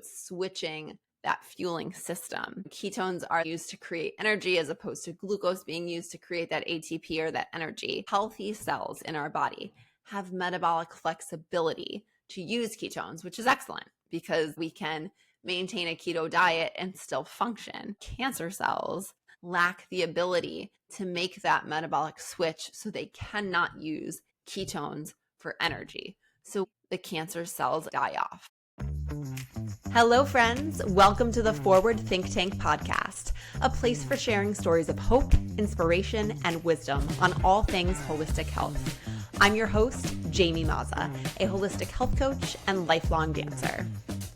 it's switching that fueling system. Ketones are used to create energy as opposed to glucose being used to create that ATP or that energy. Healthy cells in our body have metabolic flexibility to use ketones, which is excellent because we can maintain a keto diet and still function. Cancer cells lack the ability to make that metabolic switch, so they cannot use ketones for energy. So the cancer cells die off. Hello, friends. Welcome to the Forward Think Tank podcast, a place for sharing stories of hope, inspiration, and wisdom on all things holistic health. I'm your host, Jamie Mazza, a holistic health coach and lifelong dancer.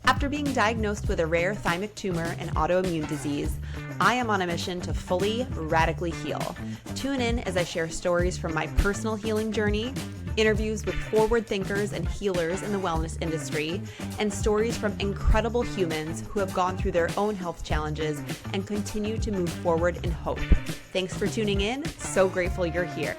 After being diagnosed with a rare thymic tumor and autoimmune disease, I am on a mission to fully, radically heal. Tune in as I share stories from my personal healing journey, interviews with forward thinkers and healers in the wellness industry, and stories from incredible humans who have gone through their own health challenges and continue to move forward in hope. Thanks for tuning in. So grateful you're here.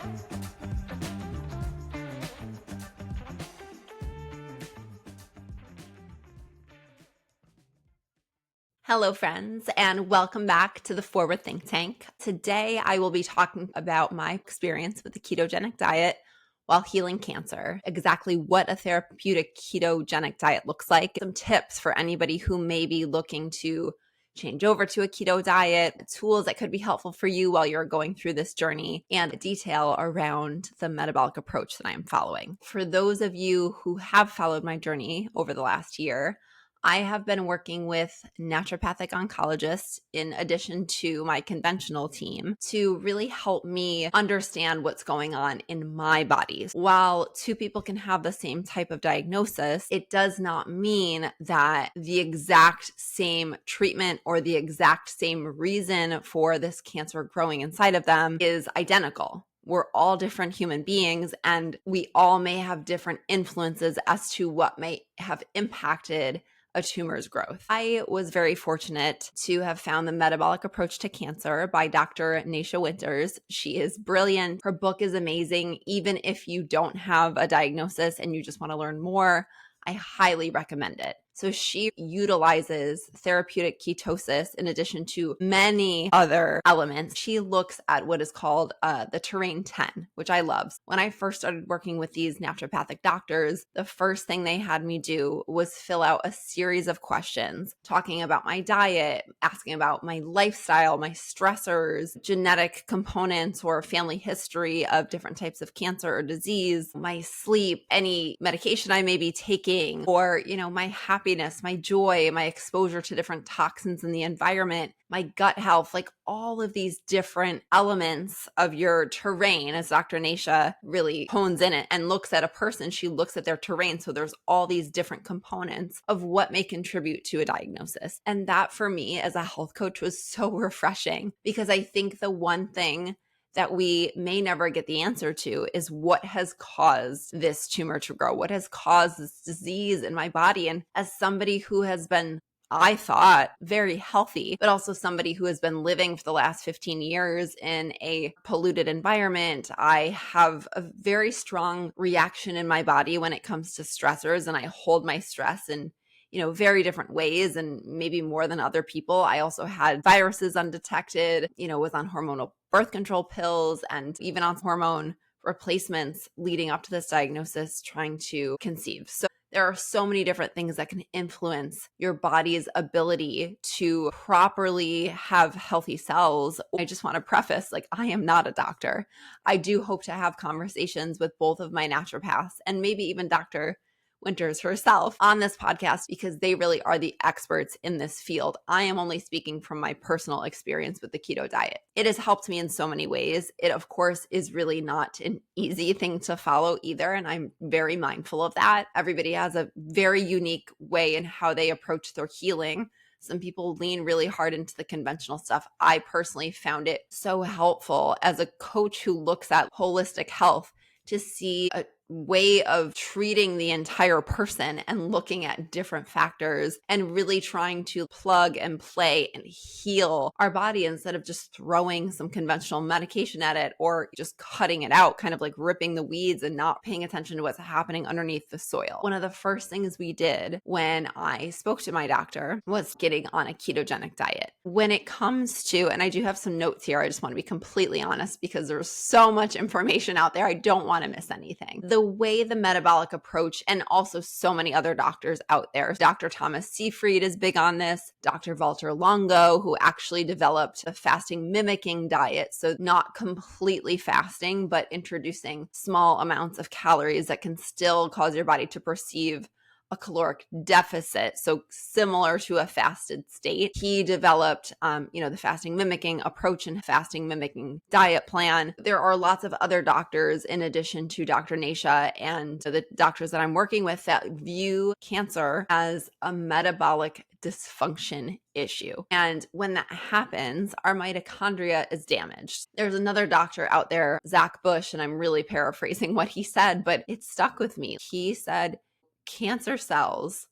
Hello, friends, and welcome back to the Forward Think Tank. Today, I will be talking about my experience with the ketogenic diet while healing cancer, exactly what a therapeutic ketogenic diet looks like, some tips for anybody who may be looking to change over to a keto diet, tools that could be helpful for you while you're going through this journey, and detail around the metabolic approach that I am following. For those of you who have followed my journey over the last year, I have been working with naturopathic oncologists in addition to my conventional team to really help me understand what's going on in my body. While two people can have the same type of diagnosis, it does not mean that the exact same treatment or the exact same reason for this cancer growing inside of them is identical. We're all different human beings, and we all may have different influences as to what may have impacted a tumor's growth. I was very fortunate to have found the Metabolic Approach to Cancer by Dr. Nasha Winters. She is brilliant. Her book is amazing. Even if you don't have a diagnosis and you just want to learn more, I highly recommend it. So she utilizes therapeutic ketosis in addition to many other elements. She looks at what is called the terrain 10, which I love. When I first started working with these naturopathic doctors, the first thing they had me do was fill out a series of questions talking about my diet, asking about my lifestyle, my stressors, genetic components or family history of different types of cancer or disease, my sleep, any medication I may be taking, or, my happiness, my joy, my exposure to different toxins in the environment, my gut health, like all of these different elements of your terrain, as Dr. Nasha really hones in it and looks at a person, she looks at their terrain. So there's all these different components of what may contribute to a diagnosis. And that for me as a health coach was so refreshing, because I think the one thing that we may never get the answer to is what has caused this tumor to grow, what has caused this disease in my body. And as somebody who has been, I thought, very healthy, but also somebody who has been living for the last 15 years in a polluted environment, I have a very strong reaction in my body when it comes to stressors, and I hold my stress in very different ways, and maybe more than other people. I also had viruses undetected, was on hormonal birth control pills and even on hormone replacements leading up to this diagnosis, trying to conceive. So there are so many different things that can influence your body's ability to properly have healthy cells. I just want to preface, I am not a doctor. I do hope to have conversations with both of my naturopaths and maybe even Dr. Winters herself on this podcast, because they really are the experts in this field. I am only speaking from my personal experience with the keto diet. It has helped me in so many ways. It, of course, is really not an easy thing to follow either, and I'm very mindful of that. Everybody has a very unique way in how they approach their healing. Some people lean really hard into the conventional stuff. I personally found it so helpful as a coach who looks at holistic health to see a way of treating the entire person and looking at different factors and really trying to plug and play and heal our body instead of just throwing some conventional medication at it or just cutting it out, kind of like ripping the weeds and not paying attention to what's happening underneath the soil. One of the first things we did when I spoke to my doctor was getting on a ketogenic diet. When it comes to, and I do have some notes here, I just want to be completely honest because there's so much information out there. I don't want to miss anything. The way the metabolic approach, and also so many other doctors out there, Dr. Thomas Seyfried is big on this, Dr. Walter Longo, who actually developed a fasting mimicking diet. So not completely fasting, but introducing small amounts of calories that can still cause your body to perceive a caloric deficit, so similar to a fasted state. He developed, the fasting mimicking approach and fasting mimicking diet plan. There are lots of other doctors in addition to Dr. Nasha and the doctors that I'm working with that view cancer as a metabolic dysfunction issue. And when that happens, our mitochondria is damaged. There's another doctor out there, Zach Bush, and I'm really paraphrasing what he said, but it stuck with me. He said, cancer cells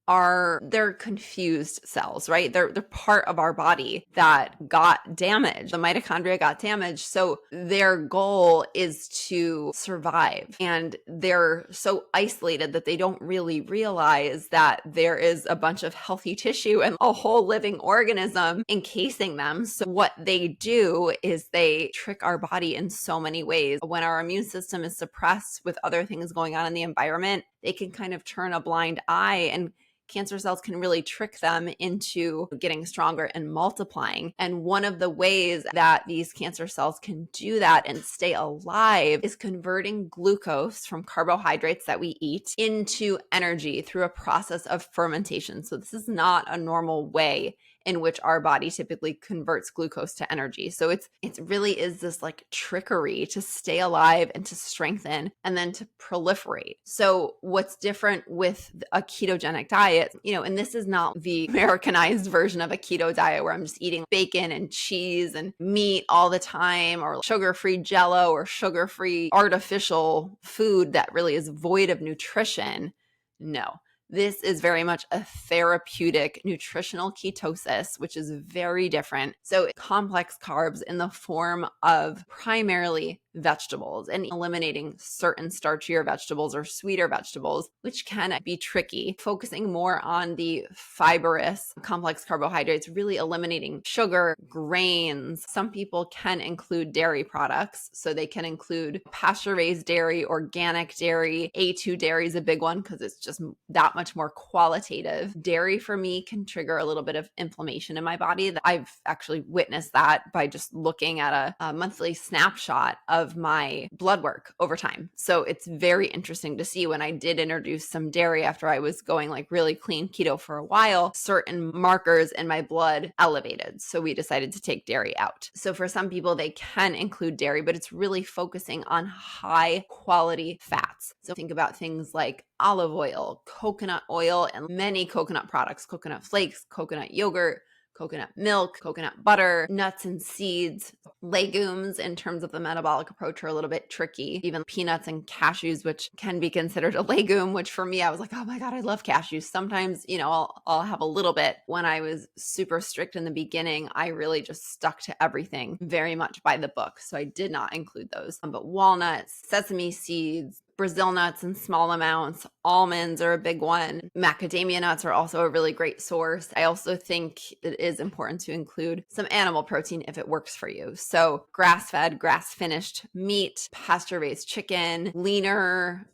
they're confused cells, right? They're part of our body that got damaged. The mitochondria got damaged. So their goal is to survive. And they're so isolated that they don't really realize that there is a bunch of healthy tissue and a whole living organism encasing them. So what they do is they trick our body in so many ways. When our immune system is suppressed with other things going on in the environment, they can kind of turn a blind eye, and cancer cells can really trick them into getting stronger and multiplying. And one of the ways that these cancer cells can do that and stay alive is converting glucose from carbohydrates that we eat into energy through a process of fermentation. So this is not a normal way in which our body typically converts glucose to energy. So it really is this like trickery to stay alive and to strengthen and then to proliferate. So what's different with a ketogenic diet, and this is not the Americanized version of a keto diet where I'm just eating bacon and cheese and meat all the time, or sugar-free Jello or sugar-free artificial food that really is void of nutrition. No. This is very much a therapeutic nutritional ketosis, which is very different. So complex carbs in the form of primarily vegetables and eliminating certain starchier vegetables or sweeter vegetables, which can be tricky. Focusing more on the fibrous complex carbohydrates, really eliminating sugar, grains. Some people can include dairy products. So they can include pasture-raised dairy, organic dairy. A2 dairy is a big one because it's just that much more qualitative. Dairy for me can trigger a little bit of inflammation in my body. I've actually witnessed that by just looking at a monthly snapshot of my blood work over time. So it's very interesting to see when I did introduce some dairy after I was going like really clean keto for a while, certain markers in my blood elevated. So we decided to take dairy out. So for some people, they can include dairy, but it's really focusing on high quality fats. So think about things like olive oil, coconut oil, and many coconut products, coconut flakes, coconut yogurt, coconut milk, coconut butter, nuts and seeds. Legumes in terms of the metabolic approach are a little bit tricky. Even peanuts and cashews, which can be considered a legume, which for me, I was like, oh my God, I love cashews. Sometimes, I'll have a little bit. When I was super strict in the beginning, I really just stuck to everything very much by the book. So I did not include those. But walnuts, sesame seeds, Brazil nuts in small amounts, almonds are a big one. Macadamia nuts are also a really great source. I also think it is important to include some animal protein if it works for you. So grass-fed, grass-finished meat, pasture-raised chicken, leaner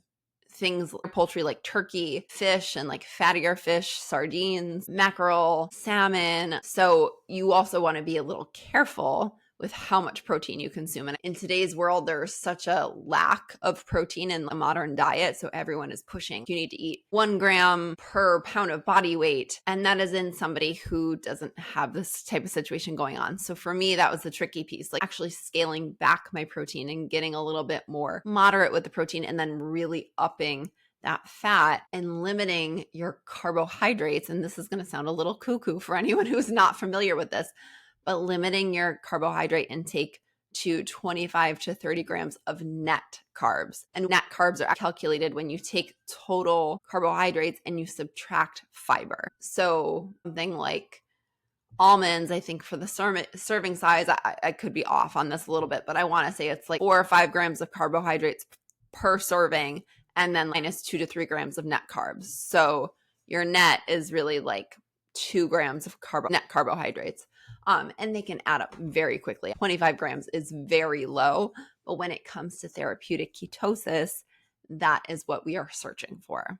things, poultry like turkey, fish and like fattier fish, sardines, mackerel, salmon. So you also want to be a little careful with how much protein you consume. And in today's world, there's such a lack of protein in the modern diet. So everyone is pushing, you need to eat 1 gram per pound of body weight. And that is in somebody who doesn't have this type of situation going on. So for me, that was the tricky piece, like actually scaling back my protein and getting a little bit more moderate with the protein and then really upping that fat and limiting your carbohydrates. And this is going to sound a little cuckoo for anyone who's not familiar with this, but limiting your carbohydrate intake to 25 to 30 grams of net carbs. And net carbs are calculated when you take total carbohydrates and you subtract fiber. So something like almonds, I think for the serving size, I could be off on this a little bit, but I want to say it's like 4 or 5 grams of carbohydrates per serving, and then minus 2 to 3 grams of net carbs. So your net is really like 2 grams of net carbohydrates. And they can add up very quickly. 25 grams is very low, but when it comes to therapeutic ketosis, that is what we are searching for.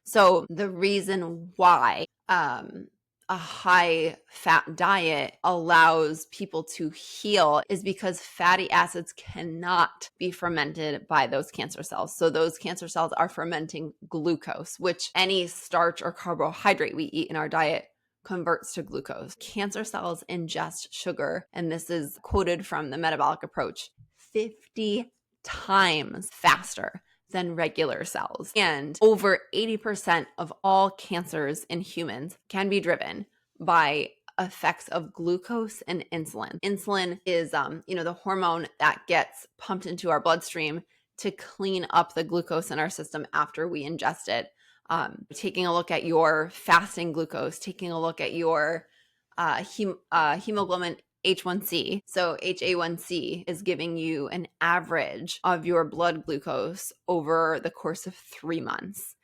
So the reason why a high fat diet allows people to heal is because fatty acids cannot be fermented by those cancer cells. So those cancer cells are fermenting glucose, which any starch or carbohydrate we eat in our diet converts to glucose. Cancer cells ingest sugar, and this is quoted from the Metabolic Approach, 50 times faster than regular cells. And over 80% of all cancers in humans can be driven by effects of glucose and insulin. Insulin is, the hormone that gets pumped into our bloodstream to clean up the glucose in our system after we ingest it. Taking a look at your fasting glucose, taking a look at your hemoglobin H1C. So HA1C is giving you an average of your blood glucose over the course of 3 months.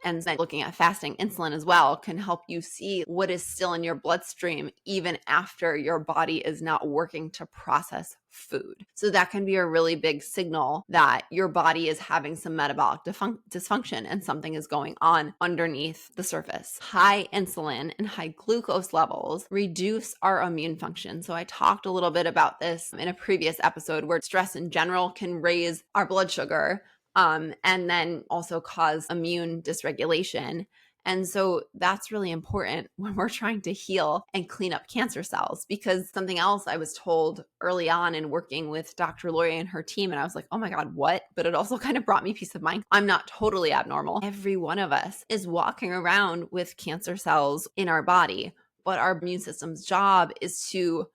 And then looking at fasting insulin as well can help you see what is still in your bloodstream even after your body is not working to process food. So that can be a really big signal that your body is having some metabolic dysfunction and something is going on underneath the surface. High insulin and high glucose levels reduce our immune function. So I talked a little bit about this in a previous episode where stress in general can raise our blood sugar, and then also cause immune dysregulation. And so that's really important when we're trying to heal and clean up cancer cells, because something else I was told early on in working with Dr. Lori and her team, and I was like, oh my God, what? But it also kind of brought me peace of mind. I'm not totally abnormal. Every one of us is walking around with cancer cells in our body, but our immune system's job is to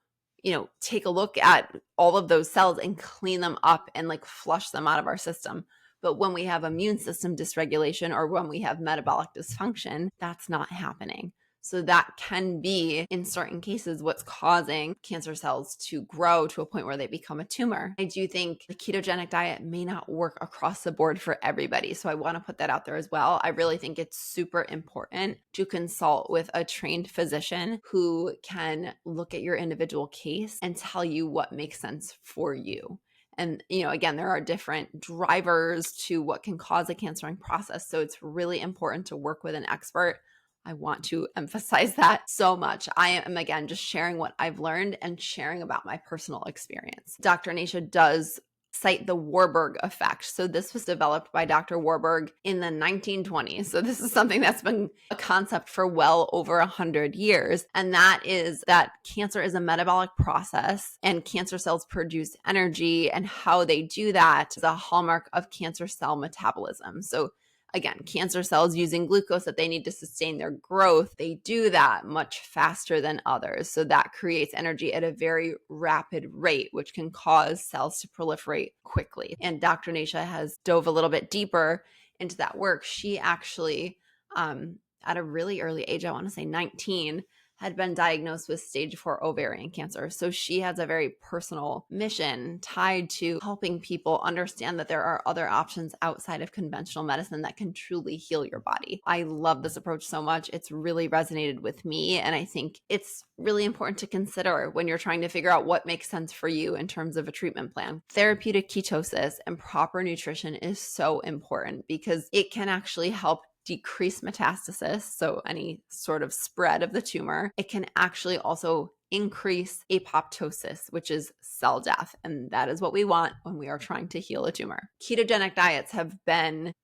take a look at all of those cells and clean them up and like flush them out of our system. But when we have immune system dysregulation or when we have metabolic dysfunction, that's not happening. So that can be, in certain cases, what's causing cancer cells to grow to a point where they become a tumor. I do think the ketogenic diet may not work across the board for everybody. So I want to put that out there as well. I really think it's super important to consult with a trained physician who can look at your individual case and tell you what makes sense for you. And, again, there are different drivers to what can cause a cancering process. So it's really important to work with an expert. I want to emphasize that so much. I am, again, just sharing what I've learned and sharing about my personal experience. Dr. Nasha does cite the Warburg effect. So this was developed by Dr. Warburg in the 1920s. So this is something that's been a concept for well over 100 years. And that is that cancer is a metabolic process and cancer cells produce energy, and how they do that is a hallmark of cancer cell metabolism. So again, cancer cells using glucose that they need to sustain their growth, they do that much faster than others. So that creates energy at a very rapid rate, which can cause cells to proliferate quickly. And Dr. Nasha has dove a little bit deeper into that work. She actually, at a really early age, I want to say 19, had been diagnosed with stage 4 ovarian cancer. So she has a very personal mission tied to helping people understand that there are other options outside of conventional medicine that can truly heal your body. I love this approach so much. It's really resonated with me. And I think it's really important to consider when you're trying to figure out what makes sense for you in terms of a treatment plan. Therapeutic ketosis and proper nutrition is so important because it can actually help decrease metastasis, so any sort of spread of the tumor. It can actually also increase apoptosis, which is cell death. And that is what we want when we are trying to heal a tumor. Ketogenic diets have been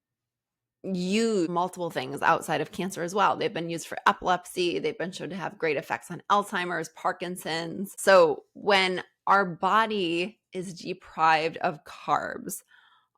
used multiple things outside of cancer as well. They've been used for epilepsy. They've been shown to have great effects on Alzheimer's, Parkinson's. So when our body is deprived of carbs,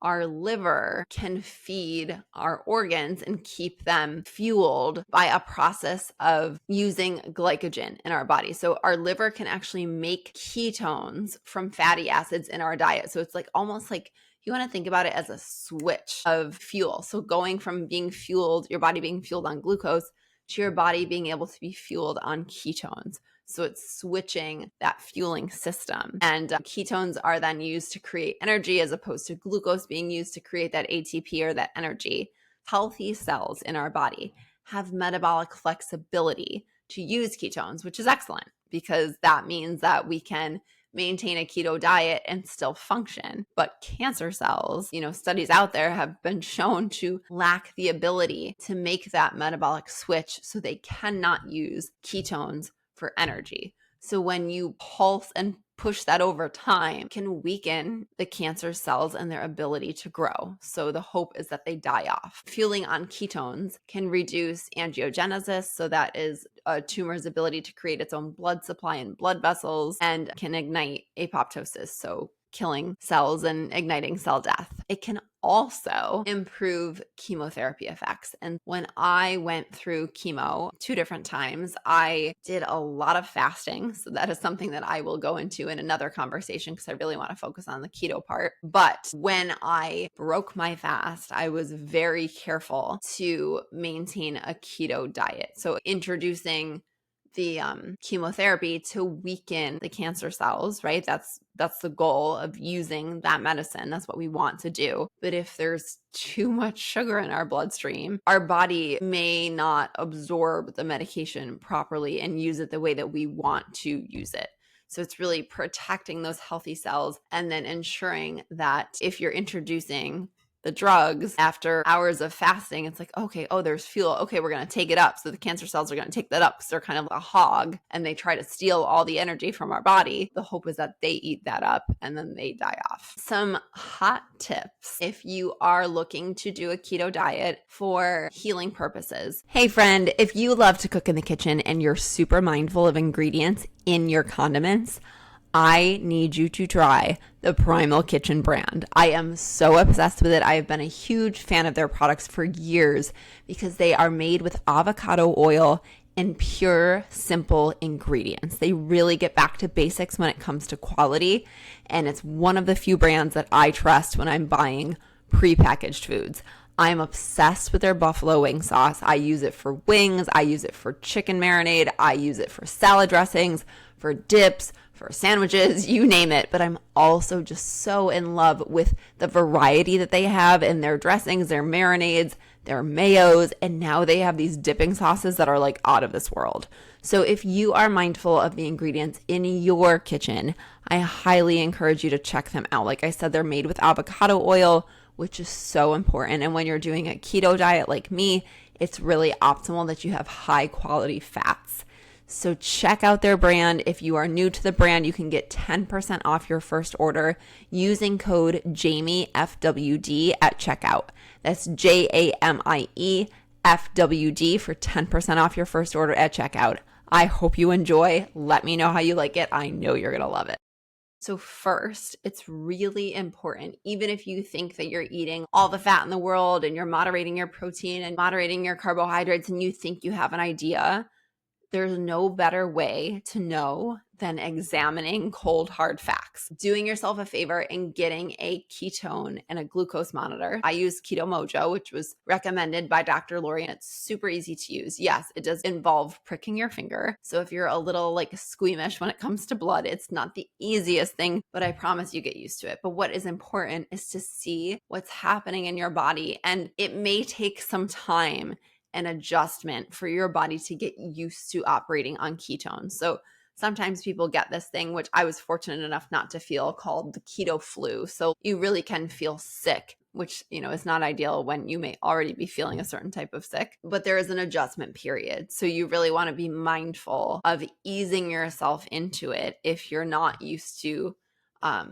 our liver can feed our organs and keep them fueled by a process of using glycogen in our body. So our liver can actually make ketones from fatty acids in our diet. So it's like almost like you want to think about it as a switch of fuel. So going from being fueled, your body being fueled on glucose, to your body being able to be fueled on ketones. So it's switching that fueling system. And ketones are then used to create energy as opposed to glucose being used to create that ATP or that energy. Healthy cells in our body have metabolic flexibility to use ketones, which is excellent because that means that we can maintain a keto diet and still function. But cancer cells, studies out there have been shown to lack the ability to make that metabolic switch, so they cannot use ketones for energy. So when you pulse and push that over time, can weaken the cancer cells and their ability to grow. So the hope is that they die off. Fueling on ketones can reduce angiogenesis. So that is a tumor's ability to create its own blood supply and blood vessels, and can ignite apoptosis. So killing cells and igniting cell death. It can also improve chemotherapy effects. And when I went through chemo 2 different times, I did a lot of fasting. So that is something that I will go into in another conversation because I really want to focus on the keto part. But when I broke my fast, I was very careful to maintain a keto diet. So introducing the chemotherapy to weaken the cancer cells, right? That's the goal of using that medicine. That's what we want to do. But if there's too much sugar in our bloodstream, our body may not absorb the medication properly and use it the way that we want to use it. So it's really protecting those healthy cells and then ensuring that if you're introducing the drugs after hours of fasting, it's like, okay, there's fuel. Okay, we're going to take it up. So the cancer cells are going to take that up because they're kind of a hog and they try to steal all the energy from our body. The hope is that they eat that up and then they die off. Some hot tips if you are looking to do a keto diet for healing purposes. Hey friend, if you love to cook in the kitchen and you're super mindful of ingredients in your condiments, I need you to try the Primal Kitchen brand. I am so obsessed with it. I have been a huge fan of their products for years because they are made with avocado oil and pure, simple ingredients. They really get back to basics when it comes to quality, and it's one of the few brands that I trust when I'm buying prepackaged foods. I'm obsessed with their buffalo wing sauce. I use it for wings. I use it for chicken marinade. I use it for salad dressings, for dips, for sandwiches, you name it. But I'm also just so in love with the variety that they have in their dressings, their marinades, their mayos, and now they have these dipping sauces that are like out of this world. So if you are mindful of the ingredients in your kitchen, I highly encourage you to check them out. Like I said, they're made with avocado oil, which is so important. And when you're doing a keto diet like me, it's really optimal that you have high quality fats. So check out their brand. If you are new to the brand, you can get 10% off your first order using code JAMIEFWD at checkout. That's JAMIEFWD for 10% off your first order at checkout. I hope you enjoy. Let me know how you like it. I know you're going to love it. So first, it's really important, even if you think that you're eating all the fat in the world and you're moderating your protein and moderating your carbohydrates and you think you have an idea, there's no better way to know than examining cold, hard facts. Doing yourself a favor and getting a ketone and a glucose monitor. I use Keto Mojo, which was recommended by Dr. Lori, and it's super easy to use. Yes, it does involve pricking your finger. So if you're a little squeamish when it comes to blood, it's not the easiest thing, but I promise you get used to it. But what is important is to see what's happening in your body, and it may take some time and adjustment for your body to get used to operating on ketones. So sometimes people get this thing, which I was fortunate enough not to feel, called the keto flu. So you really can feel sick, which, is not ideal when you may already be feeling a certain type of sick, but there is an adjustment period. So you really want to be mindful of easing yourself into it if you're not used to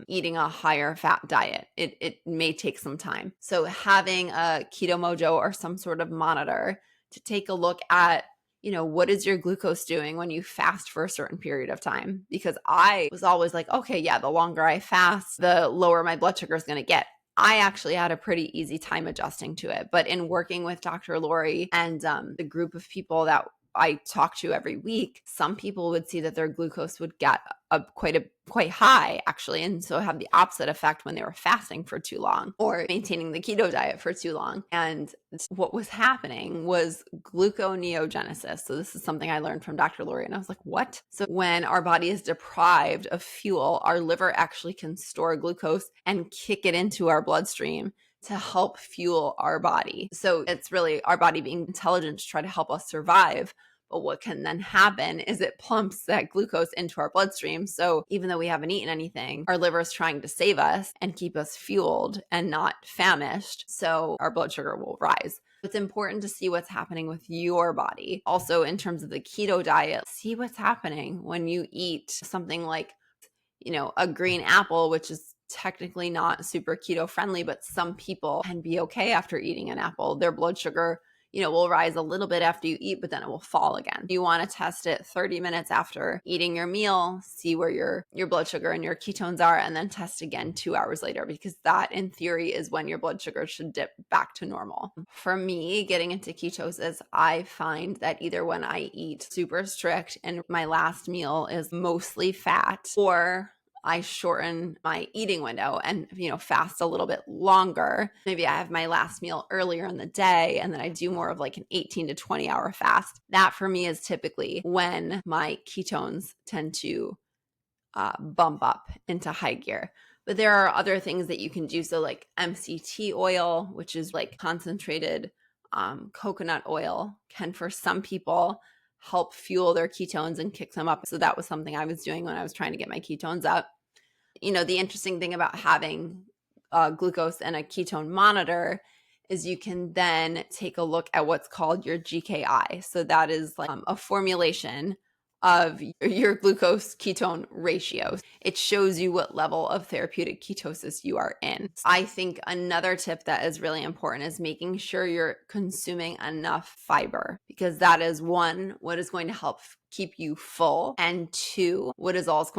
eating a higher fat diet. It may take some time. So having a Keto Mojo or some sort of monitor to take a look at, what is your glucose doing when you fast for a certain period of time? Because I was always like, okay, yeah, the longer I fast, the lower my blood sugar is going to get. I actually had a pretty easy time adjusting to it. But in working with Dr. Lori and the group of people that I talk to every week, some people would see that their glucose would get quite high actually, and so have the opposite effect when they were fasting for too long or maintaining the keto diet for too long. And what was happening was gluconeogenesis. So this is something I learned from Dr. Lori, and I was like, what? So when our body is deprived of fuel, our liver actually can store glucose and kick it into our bloodstream to help fuel our body. So it's really our body being intelligent to try to help us survive. But what can then happen is it plumps that glucose into our bloodstream. So even though we haven't eaten anything, our liver is trying to save us and keep us fueled and not famished. So our blood sugar will rise. It's important to see what's happening with your body. Also, in terms of the keto diet, see what's happening when you eat something like, a green apple, which is technically not super keto friendly, but some people can be okay after eating an apple. Their blood sugar, will rise a little bit after you eat, but then it will fall again. You want to test it 30 minutes after eating your meal, see where your blood sugar and your ketones are, and then test again 2 hours later, because that in theory is when your blood sugar should dip back to normal. For me, getting into ketosis, I find that either when I eat super strict and my last meal is mostly fat, or I shorten my eating window and, fast a little bit longer. Maybe I have my last meal earlier in the day and then I do more of like an 18 to 20 hour fast. That for me is typically when my ketones tend to bump up into high gear. But there are other things that you can do. So like MCT oil, which is like concentrated coconut oil, can for some people help fuel their ketones and kick them up. So that was something I was doing when I was trying to get my ketones up. The interesting thing about having glucose and a ketone monitor is you can then take a look at what's called your GKI. So that is like a formulation of your glucose ketone ratios. It shows you what level of therapeutic ketosis you are in. I think another tip that is really important is making sure you're consuming enough fiber, because that is one, what is going to help keep you full, and two, what is also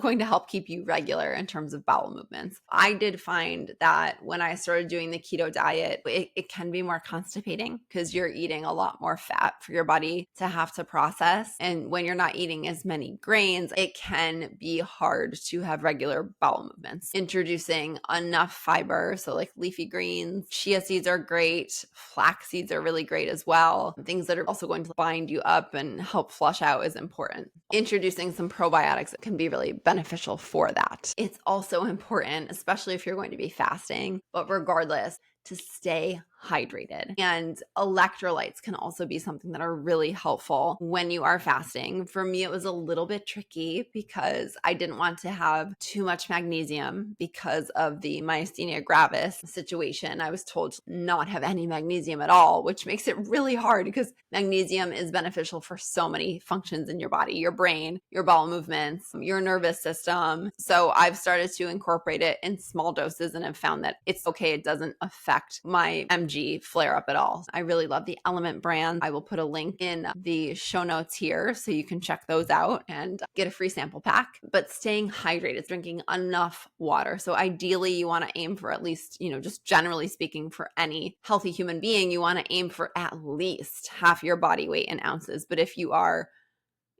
going to help keep you regular in terms of bowel movements. I did find that when I started doing the keto diet, it can be more constipating because you're eating a lot more fat for your body to have to process. And when you're not eating as many grains, it can be hard to have regular bowel movements. Introducing enough fiber, so like leafy greens, chia seeds are great, flax seeds are really great as well. Things that are also going to bind you up and help flush out is important. Introducing some probiotics can be really beneficial for that. It's also important, especially if you're going to be fasting, but regardless, to stay hydrated. And electrolytes can also be something that are really helpful when you are fasting. For me, it was a little bit tricky because I didn't want to have too much magnesium because of the myasthenia gravis situation. I was told to not have any magnesium at all, which makes it really hard because magnesium is beneficial for so many functions in your body, your brain, your bowel movements, your nervous system. So I've started to incorporate it in small doses and have found that it's okay. It doesn't affect my MG flare up at all. I really love the LMNT brand. I will put a link in the show notes here so you can check those out and get a free sample pack. But staying hydrated, drinking enough water. So ideally you want to aim for at least, just generally speaking, for any healthy human being, you want to aim for at least half your body weight in ounces. But if you are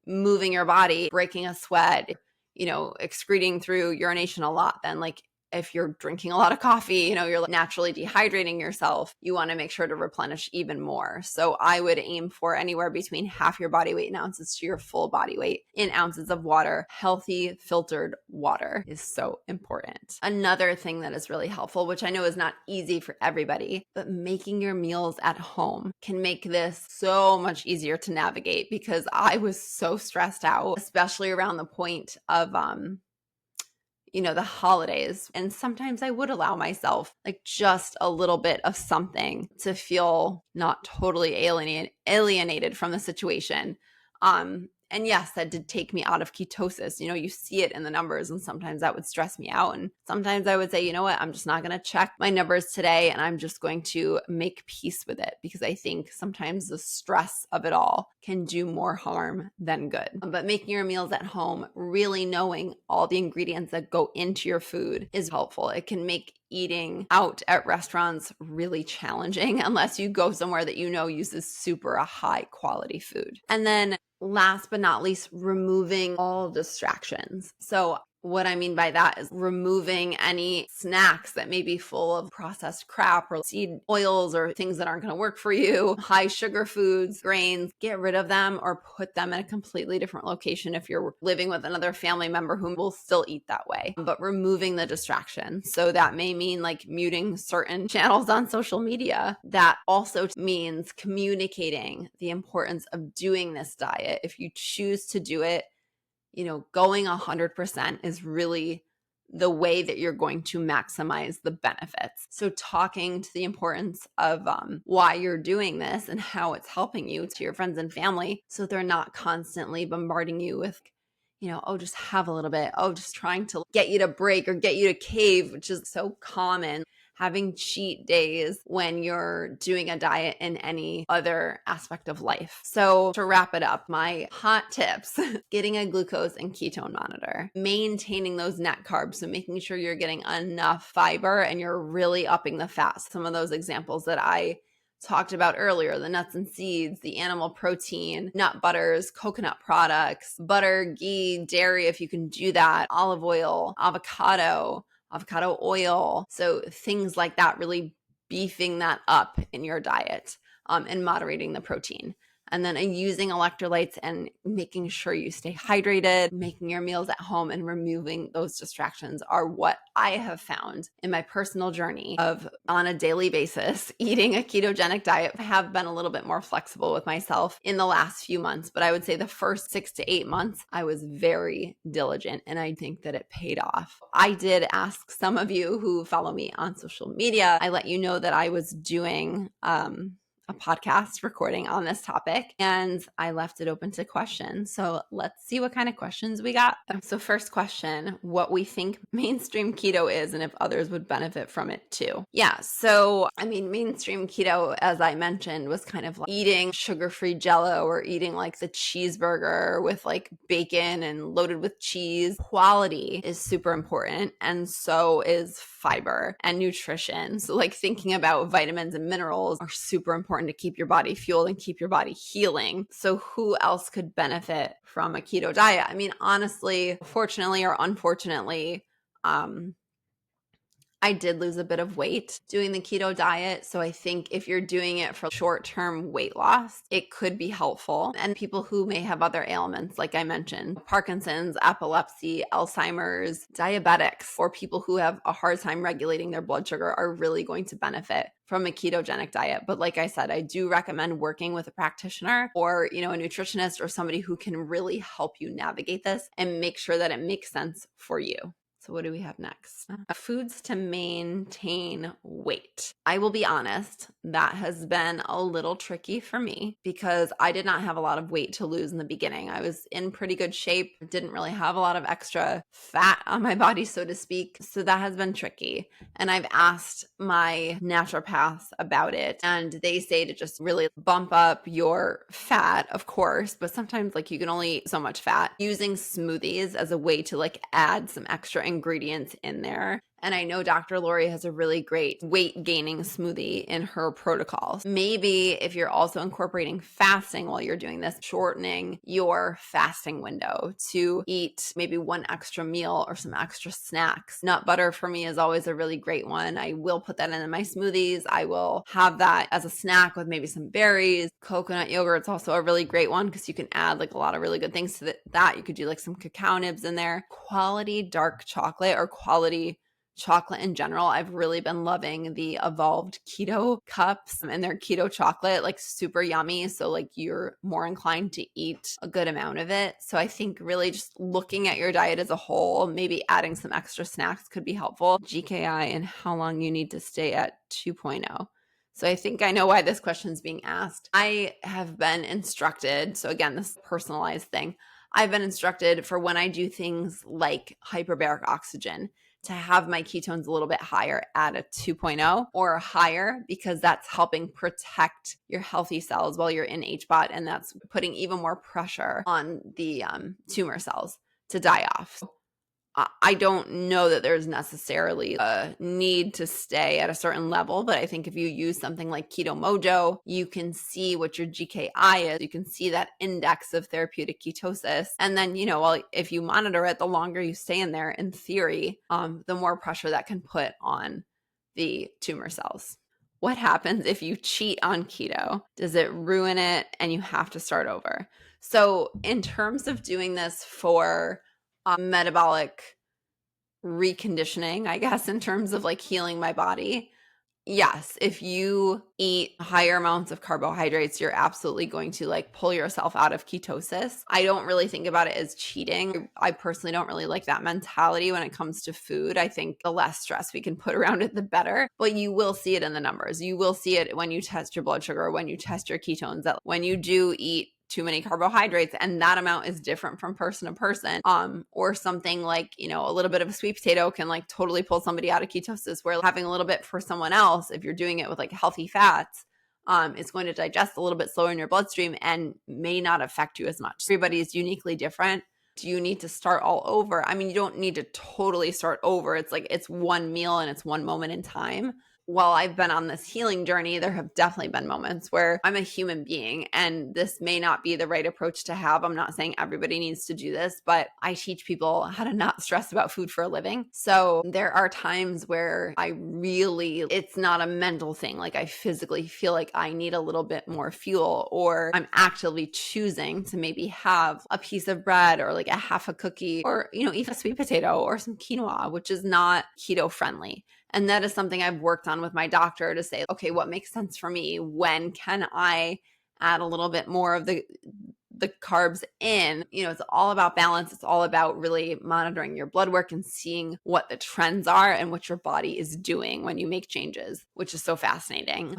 moving your body, breaking a sweat, excreting through urination a lot, then like if you're drinking a lot of coffee, you're naturally dehydrating yourself, you want to make sure to replenish even more. So I would aim for anywhere between half your body weight in ounces to your full body weight in ounces of water. Healthy filtered water is so important. Another thing that is really helpful, which I know is not easy for everybody, but making your meals at home can make this so much easier to navigate, because I was so stressed out, especially around the point of the holidays. And sometimes I would allow myself like just a little bit of something to feel not totally alienated from the situation. And yes, that did take me out of ketosis. You see it in the numbers, and sometimes that would stress me out. And sometimes I would say, you know what, I'm just not going to check my numbers today, and I'm just going to make peace with it, because I think sometimes the stress of it all can do more harm than good. But making your meals at home, really knowing all the ingredients that go into your food is helpful. It can make eating out at restaurants really challenging unless you go somewhere that uses super high quality food. And then last but not least, removing all distractions. So what I mean by that is removing any snacks that may be full of processed crap or seed oils or things that aren't going to work for you, high sugar foods, grains. Get rid of them or put them in a completely different location if you're living with another family member who will still eat that way. But removing the distraction. So that may mean like muting certain channels on social media. That also means communicating the importance of doing this diet. If you choose to do it, going 100% is really the way that you're going to maximize the benefits. So talking to the importance of why you're doing this and how it's helping you to your friends and family, so they're not constantly bombarding you with, oh, just have a little bit. Oh, just trying to get you to break or get you to cave, which is so common. Having cheat days when you're doing a diet in any other aspect of life. So to wrap it up, my hot tips: getting a glucose and ketone monitor, maintaining those net carbs, so making sure you're getting enough fiber and you're really upping the fat. Some of those examples that I talked about earlier, the nuts and seeds, the animal protein, nut butters, coconut products, butter, ghee, dairy, if you can do that, olive oil, avocado oil. So things like that, really beefing that up in your diet and moderating the protein. And then using electrolytes and making sure you stay hydrated, making your meals at home and removing those distractions are what I have found in my personal journey of, on a daily basis, eating a ketogenic diet. I have been a little bit more flexible with myself in the last few months, but I would say the first 6 to 8 months, I was very diligent, and I think that it paid off. I did ask some of you who follow me on social media, I let you know that I was doing a podcast recording on this topic, and I left it open to questions. So let's see what kind of questions we got. So first question: what we think mainstream keto is and if others would benefit from it too. Yeah, so mainstream keto, as I mentioned, was kind of like eating sugar-free Jello or eating like the cheeseburger with like bacon and loaded with cheese. Quality is super important, and so is fiber and nutrition. So like thinking about vitamins and minerals are super important to keep your body fueled and keep your body healing. So who else could benefit from a keto diet? Honestly, fortunately or unfortunately, I did lose a bit of weight doing the keto diet. So I think if you're doing it for short-term weight loss, it could be helpful. And people who may have other ailments, like I mentioned, Parkinson's, epilepsy, Alzheimer's, diabetics, or people who have a hard time regulating their blood sugar are really going to benefit from a ketogenic diet. But like I said, I do recommend working with a practitioner or, a nutritionist or somebody who can really help you navigate this and make sure that it makes sense for you. So what do we have next? Foods to maintain weight. I will be honest, that has been a little tricky for me because I did not have a lot of weight to lose in the beginning. I was in pretty good shape, didn't really have a lot of extra fat on my body, so to speak. So that has been tricky. And I've asked my naturopaths about it, and they say to just really bump up your fat, of course, but sometimes like you can only eat so much fat. Using smoothies as a way to like add some extra ingredients in there. And I know Dr. Lori has a really great weight gaining smoothie in her protocols. Maybe if you're also incorporating fasting while you're doing this, shortening your fasting window to eat maybe one extra meal or some extra snacks. Nut butter for me is always a really great one. I will put that in my smoothies. I will have that as a snack with maybe some berries. Coconut yogurt's also a really great one because you can add like a lot of really good things to that. You could do like some cacao nibs in there. Quality dark chocolate or quality chocolate in general. I've really been loving the Evolved Keto cups and their keto chocolate, like super yummy. So like you're more inclined to eat a good amount of it. So I think really just looking at your diet as a whole, maybe adding some extra snacks could be helpful. GKI and how long you need to stay at 2.0. So I think I know why this question is being asked. I have been instructed, so again, this personalized thing, I've been instructed for when I do things like hyperbaric oxygen to have my ketones a little bit higher at a 2.0 or higher, because that's helping protect your healthy cells while you're in HBOT, and that's putting even more pressure on the tumor cells to die off. I don't know that there's necessarily a need to stay at a certain level, but I think if you use something like Keto Mojo, you can see what your GKI is. You can see that index of therapeutic ketosis. And then, well, if you monitor it, the longer you stay in there, in theory, the more pressure that can put on the tumor cells. What happens if you cheat on keto? Does it ruin it and you have to start over? So in terms of doing this for metabolic reconditioning, I guess, in terms of like healing my body, yes, if you eat higher amounts of carbohydrates, you're absolutely going to like pull yourself out of ketosis. I don't really think about it as cheating. I personally don't really like that mentality when it comes to food. I think the less stress we can put around it, the better. But you will see it in the numbers. You will see it when you test your blood sugar, when you test your ketones, that when you do eat too many carbohydrates, and that amount is different from person to person, or something like, a little bit of a sweet potato can like totally pull somebody out of ketosis, where having a little bit for someone else, if you're doing it with like healthy fats, it's going to digest a little bit slower in your bloodstream and may not affect you as much. Everybody is uniquely different. Do you need to start all over? I mean, you don't need to totally start over. It's like, it's one meal and it's one moment in time. While I've been on this healing journey, there have definitely been moments where I'm a human being and this may not be the right approach to have. I'm not saying everybody needs to do this, but I teach people how to not stress about food for a living. So there are times where it's not a mental thing. Like I physically feel like I need a little bit more fuel, or I'm actively choosing to maybe have a piece of bread or like a half a cookie, or, eat a sweet potato or some quinoa, which is not keto friendly. And that is something I've worked on with my doctor to say, okay, what makes sense for me? When can I add a little bit more of the carbs in? It's all about balance. It's all about really monitoring your blood work and seeing what the trends are and what your body is doing when you make changes, which is so fascinating.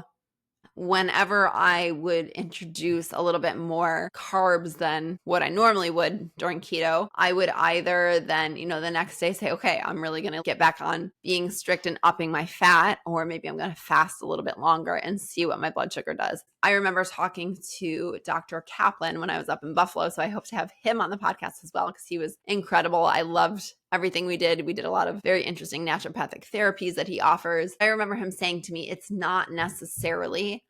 Whenever I would introduce a little bit more carbs than what I normally would during keto, I would either then, the next day say, okay, I'm really going to get back on being strict and upping my fat, or maybe I'm going to fast a little bit longer and see what my blood sugar does. I remember talking to Dr. Kaplan when I was up in Buffalo, so I hope to have him on the podcast as well, because he was incredible. I loved everything we did. We did a lot of very interesting naturopathic therapies that he offers. I remember him saying to me, it's not necessarily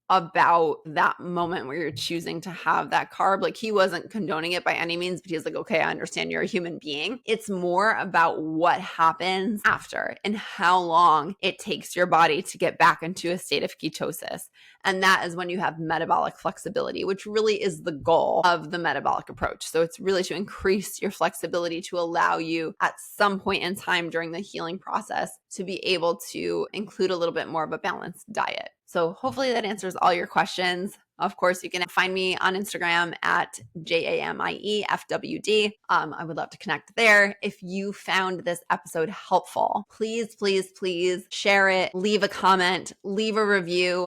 about that moment where you're choosing to have that carb. Like he wasn't condoning it by any means, but he was like, okay, I understand you're a human being. It's more about what happens after and how long it takes your body to get back into a state of ketosis. And that is when you have metabolic flexibility, which really is the goal of the metabolic approach. So it's really to increase your flexibility to allow you at some point in time during the healing process to be able to include a little bit more of a balanced diet. So hopefully that answers all your questions. Of course, you can find me on Instagram at JAMIEFWD. I would love to connect there. If you found this episode helpful, please, please, please share it, leave a comment, leave a review.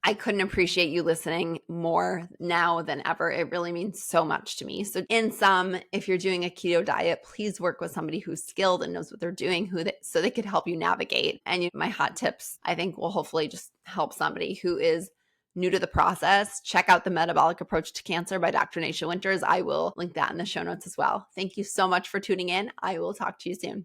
I couldn't appreciate you listening more now than ever. It really means so much to me. So in sum, if you're doing a keto diet, please work with somebody who's skilled and knows what they're doing, so they could help you navigate. And my hot tips, I think, will hopefully just help somebody who is new to the process. Check out the Metabolic Approach to Cancer by Dr. Nasha Winters. I will link that in the show notes as well. Thank you so much for tuning in. I will talk to you soon.